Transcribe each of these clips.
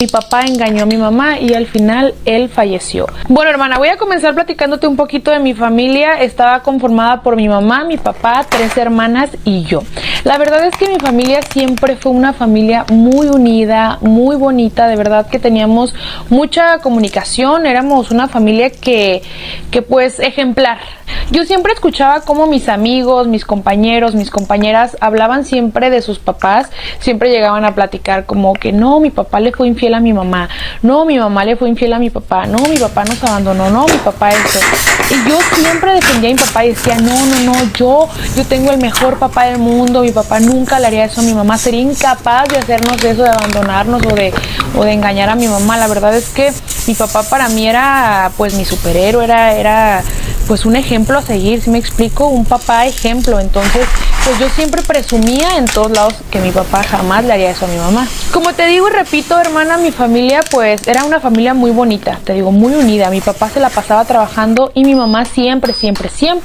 Mi papá engañó a mi mamá y al final él falleció. Bueno, hermana, voy a comenzar platicándote un poquito de mi familia. Estaba conformada por mi mamá, mi papá, 3 hermanas y yo. La verdad es que mi familia siempre fue una familia muy unida, muy bonita. De verdad que teníamos mucha comunicación. Éramos una familia que pues ejemplar. Yo siempre escuchaba cómo mis amigos, mis compañeros, mis compañeras hablaban siempre de sus papás. Siempre llegaban a platicar como que no, mi papá le fue infiel a mi mamá, no, mi mamá le fue infiel a mi papá, no, mi papá nos abandonó, no, mi papá eso. Y yo siempre defendía a mi papá y decía, no, yo tengo el mejor papá del mundo, mi papá nunca le haría eso a mi mamá, sería incapaz de hacernos eso, de abandonarnos o de engañar a mi mamá. La verdad es que mi papá para mí era pues mi superhéroe, era pues un ejemplo a seguir, ¿sí me explico? Un papá ejemplo. Entonces pues yo siempre presumía en todos lados que mi papá jamás le haría eso a mi mamá. Como te digo y repito, hermana, mi familia pues era una familia muy bonita, te digo, muy unida. Mi papá se la pasaba trabajando y mi mamá siempre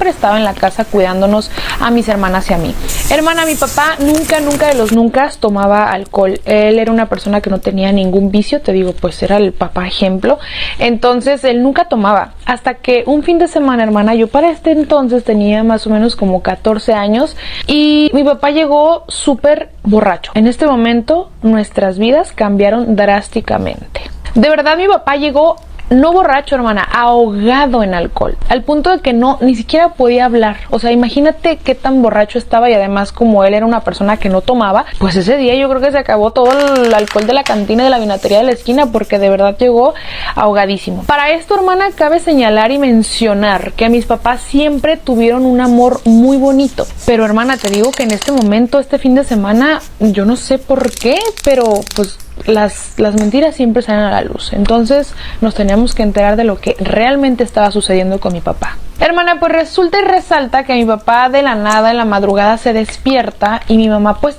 estaba en la casa cuidándonos a mis hermanas y a mí. Hermana, mi papá nunca de los nunca tomaba alcohol. Él era una persona que no tenía ningún vicio, te digo, pues era el papá ejemplo. Entonces él nunca tomaba, hasta que un fin de semana, hermana, yo para este entonces tenía más o menos como 14 años y mi papá llegó súper borracho. En este momento nuestras vidas cambiaron drásticamente. De verdad, mi papá llegó no borracho, hermana, ahogado en alcohol, al punto de que ni siquiera podía hablar. O sea, imagínate qué tan borracho estaba. Y además, como él era una persona que no tomaba, pues ese día yo creo que se acabó todo el alcohol de la cantina y de la vinatería de la esquina, porque de verdad llegó ahogadísimo. Para esto, hermana, cabe señalar y mencionar que mis papás siempre tuvieron un amor muy bonito. Pero, hermana, te digo que en este momento, este fin de semana, yo no sé por qué, pero pues las mentiras siempre salen a la luz. Entonces nos teníamos que enterar de lo que realmente estaba sucediendo con mi papá. Hermana, pues resulta y resalta que mi papá de la nada en la madrugada se despierta y mi mamá pues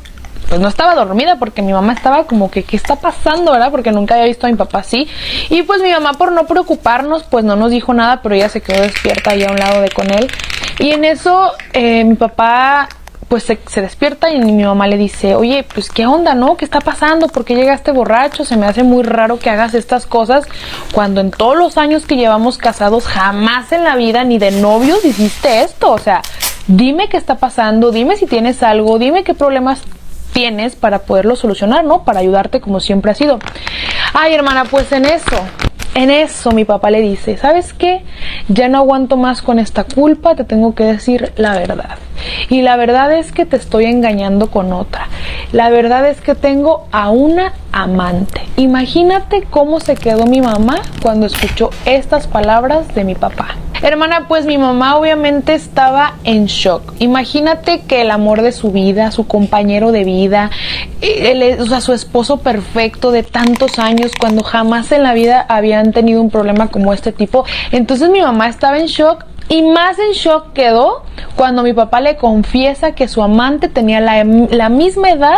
no estaba dormida, porque mi mamá estaba como que ¿qué está pasando, verdad? Porque nunca había visto a mi papá así. Y pues mi mamá, por no preocuparnos, pues no nos dijo nada, pero ella se quedó despierta ahí a un lado de con él. Y en eso mi papá pues se despierta y mi mamá le dice, oye, pues qué onda, ¿no? ¿Qué está pasando? ¿Por qué llegaste borracho? Se me hace muy raro que hagas estas cosas cuando en todos los años que llevamos casados jamás en la vida ni de novios hiciste esto. O sea, dime qué está pasando, dime si tienes algo, dime qué problemas tienes para poderlo solucionar, ¿no? Para ayudarte como siempre ha sido. Ay, hermana, pues en eso mi papá le dice, ¿sabes qué? Ya no aguanto más con esta culpa, te tengo que decir la verdad. Y la verdad es que te estoy engañando con otra. La verdad es que tengo a una amante. Imagínate cómo se quedó mi mamá cuando escuchó estas palabras de mi papá. Hermana, pues mi mamá obviamente estaba en shock. Imagínate que el amor de su vida, su compañero de vida, o sea, su esposo perfecto de tantos años, cuando jamás en la vida habían tenido un problema como este tipo. Entonces mi mamá estaba en shock. Y más en shock quedó cuando mi papá le confiesa que su amante tenía la misma edad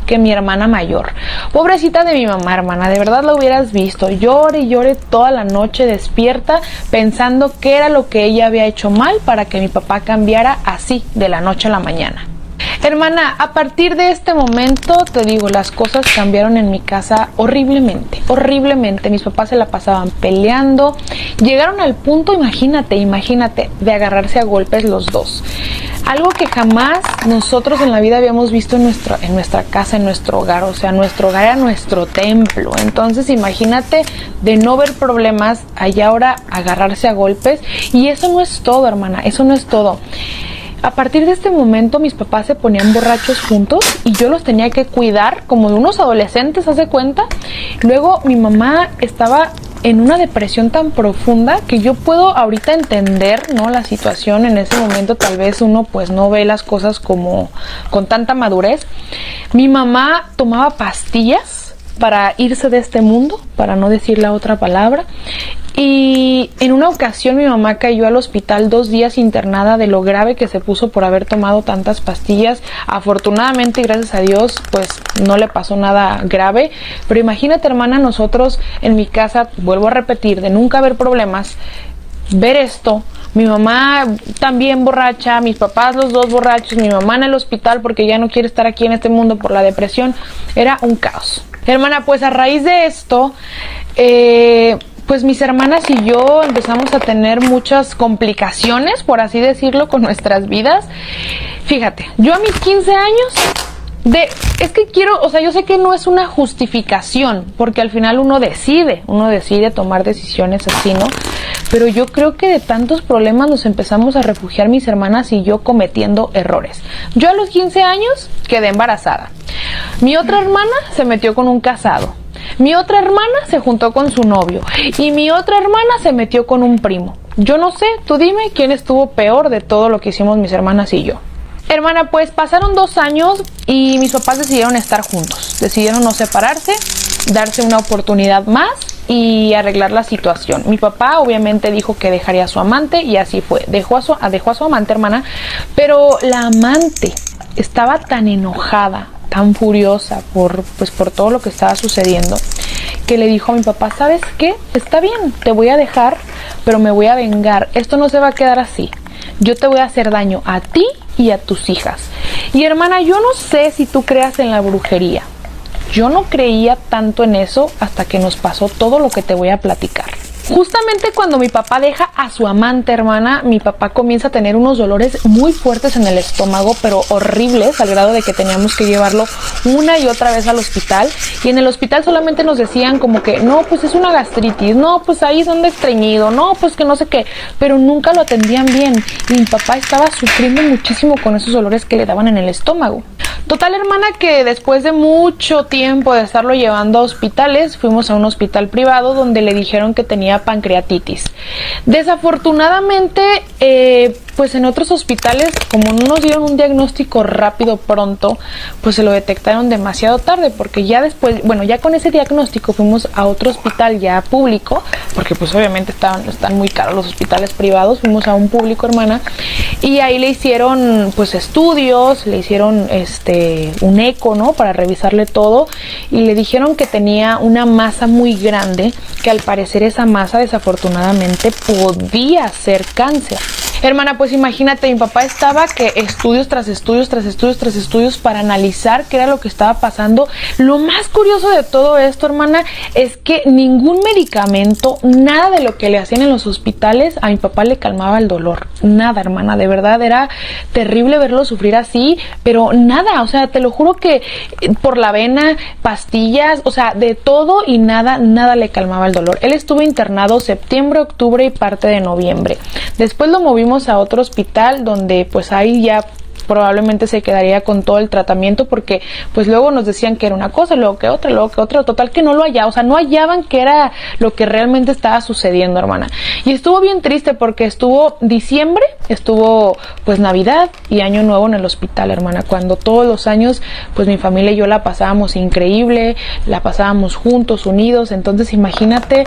que mi hermana mayor. Pobrecita de mi mamá, hermana, de verdad la hubieras visto. Llore y llore toda la noche despierta pensando qué era lo que ella había hecho mal para que mi papá cambiara así de la noche a la mañana. Hermana, a partir de este momento, te digo, las cosas cambiaron en mi casa horriblemente. Mis papás se la pasaban peleando. Llegaron al punto, imagínate, de agarrarse a golpes los dos. Algo que jamás nosotros en la vida habíamos visto en nuestra casa, en nuestro hogar. O sea, nuestro hogar era nuestro templo. Entonces, imagínate de no ver problemas, allá ahora agarrarse a golpes. Y eso no es todo, hermana, eso no es todo. A partir de este momento mis papás se ponían borrachos juntos y yo los tenía que cuidar como de unos adolescentes, ¿haz de cuenta? Luego mi mamá estaba en una depresión tan profunda que yo puedo ahorita entender, ¿no? La situación en ese momento. Tal vez uno pues no ve las cosas como con tanta madurez. Mi mamá tomaba pastillas para irse de este mundo, para no decir la otra palabra. Y en una ocasión mi mamá cayó al hospital 2 días internada de lo grave que se puso por haber tomado tantas pastillas. Afortunadamente y gracias a Dios pues no le pasó nada grave. Pero imagínate, hermana, nosotros en mi casa, vuelvo a repetir, de nunca haber problemas, ver esto, Mi mamá también borracha, mis papás los dos borrachos, mi mamá en el hospital porque ya no quiere estar aquí en este mundo por la depresión. Era un caos. Hermana, pues a raíz de esto, pues mis hermanas y yo empezamos a tener muchas complicaciones, por así decirlo, con nuestras vidas. Fíjate, yo a mis 15 años, es que quiero, o sea, yo sé que no es una justificación, porque al final uno decide tomar decisiones así, ¿no? Pero yo creo que de tantos problemas nos empezamos a refugiar mis hermanas y yo cometiendo errores. Yo a los 15 años quedé embarazada. Mi otra hermana se metió con un casado. Mi otra hermana se juntó con su novio. Y mi otra hermana se metió con un primo. Yo no sé, tú dime quién estuvo peor de todo lo que hicimos mis hermanas y yo. Hermana, pues pasaron 2 años y mis papás decidieron estar juntos. Decidieron no separarse, darse una oportunidad más y arreglar la situación. Mi papá obviamente dijo que dejaría a su amante y así fue. Dejó a su amante, hermana, pero la amante estaba tan enojada, tan furiosa por todo lo que estaba sucediendo, que le dijo a mi papá, ¿sabes qué? Está bien, te voy a dejar, pero me voy a vengar. Esto no se va a quedar así. Yo te voy a hacer daño a ti y a tus hijas. Y hermana, yo no sé si tú creas en la brujería. Yo no creía tanto en eso hasta que nos pasó todo lo que te voy a platicar. Justamente cuando mi papá deja a su amante, hermana, mi papá comienza a tener unos dolores muy fuertes en el estómago, pero horribles, al grado de que teníamos que llevarlo una y otra vez al hospital. Y en el hospital solamente nos decían como que, no, pues es una gastritis, no, pues ahí es donde estreñido, no, pues que no sé qué, pero nunca lo atendían bien. Y mi papá estaba sufriendo muchísimo con esos dolores que le daban en el estómago. Total, hermana, que después de mucho tiempo de estarlo llevando a hospitales, fuimos a un hospital privado donde le dijeron que tenía pancreatitis. Desafortunadamente, pues en otros hospitales, como no nos dieron un diagnóstico rápido pronto, pues se lo detectaron demasiado tarde, porque ya después, bueno, ya con ese diagnóstico fuimos a otro hospital ya público, porque pues obviamente están muy caros los hospitales privados. Fuimos a un público, hermana, y ahí le hicieron pues estudios, le hicieron un eco, ¿no? Para revisarle todo, y le dijeron que tenía una masa muy grande, que al parecer esa masa desafortunadamente podía ser cáncer. Hermana, pues imagínate, mi papá estaba que estudios tras estudios tras estudios tras estudios para analizar qué era lo que estaba pasando. Lo más curioso de todo esto, hermana, es que ningún medicamento, nada de lo que le hacían en los hospitales a mi papá le calmaba el dolor. Nada, hermana, de verdad era terrible verlo sufrir así, pero nada, o sea, te lo juro que por la vena, pastillas, o sea, de todo y nada le calmaba el dolor. Él estuvo internado septiembre, octubre y parte de noviembre. Después lo movimos a otro hospital donde pues ahí ya probablemente se quedaría con todo el tratamiento, porque pues luego nos decían que era una cosa, luego que otra, total que no lo hallaban, o sea, no hallaban qué era lo que realmente estaba sucediendo, hermana. Y estuvo bien triste porque estuvo diciembre, estuvo pues Navidad y Año Nuevo en el hospital, hermana, cuando todos los años pues mi familia y yo la pasábamos increíble, la pasábamos juntos, unidos. Entonces imagínate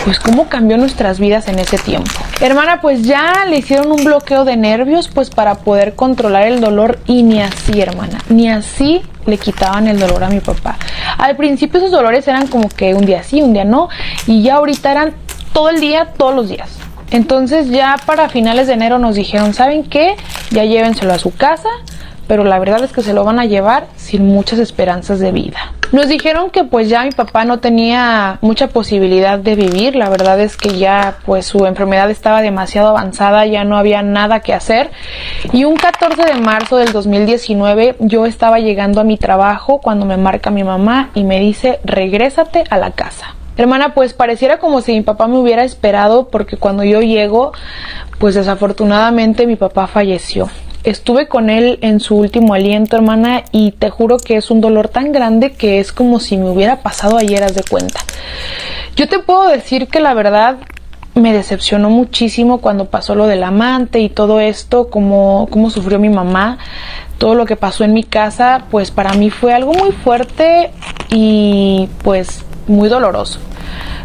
pues cómo cambió nuestras vidas en ese tiempo. Hermana, pues ya le hicieron un bloqueo de nervios pues para poder controlar el dolor, y ni así, hermana, ni así le quitaban el dolor a mi papá. Al principio esos dolores eran como que un día sí, un día no, y ya ahorita eran todo el día, todos los días. Entonces ya para finales de enero nos dijeron, ¿saben qué? Ya llévenselo a su casa, pero la verdad es que se lo van a llevar sin muchas esperanzas de vida. Nos dijeron que pues ya mi papá no tenía mucha posibilidad de vivir. La verdad es que ya pues su enfermedad estaba demasiado avanzada, ya no había nada que hacer. Y un 14 de marzo del 2019 yo estaba llegando a mi trabajo cuando me marca mi mamá y me dice, regrésate a la casa. Hermana, pues pareciera como si mi papá me hubiera esperado, porque cuando yo llego, pues desafortunadamente mi papá falleció. Estuve con él en su último aliento, hermana, y te juro que es un dolor tan grande que es como si me hubiera pasado ayer, haz de cuenta. Yo te puedo decir que la verdad me decepcionó muchísimo cuando pasó lo del amante y todo esto, cómo sufrió mi mamá, todo lo que pasó en mi casa, pues para mí fue algo muy fuerte y pues muy doloroso.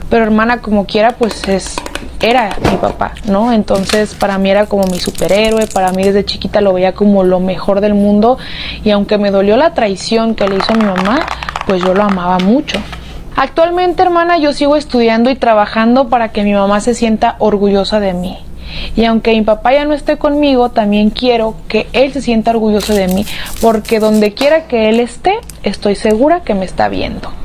Pero hermana, como quiera, pues era mi papá, ¿no? Entonces para mí era como mi superhéroe, para mí desde chiquita lo veía como lo mejor del mundo, y aunque me dolió la traición que le hizo a mi mamá, pues yo lo amaba mucho. Actualmente, hermana, yo sigo estudiando y trabajando para que mi mamá se sienta orgullosa de mí. Y aunque mi papá ya no esté conmigo, también quiero que él se sienta orgulloso de mí, porque donde quiera que él esté, estoy segura que me está viendo.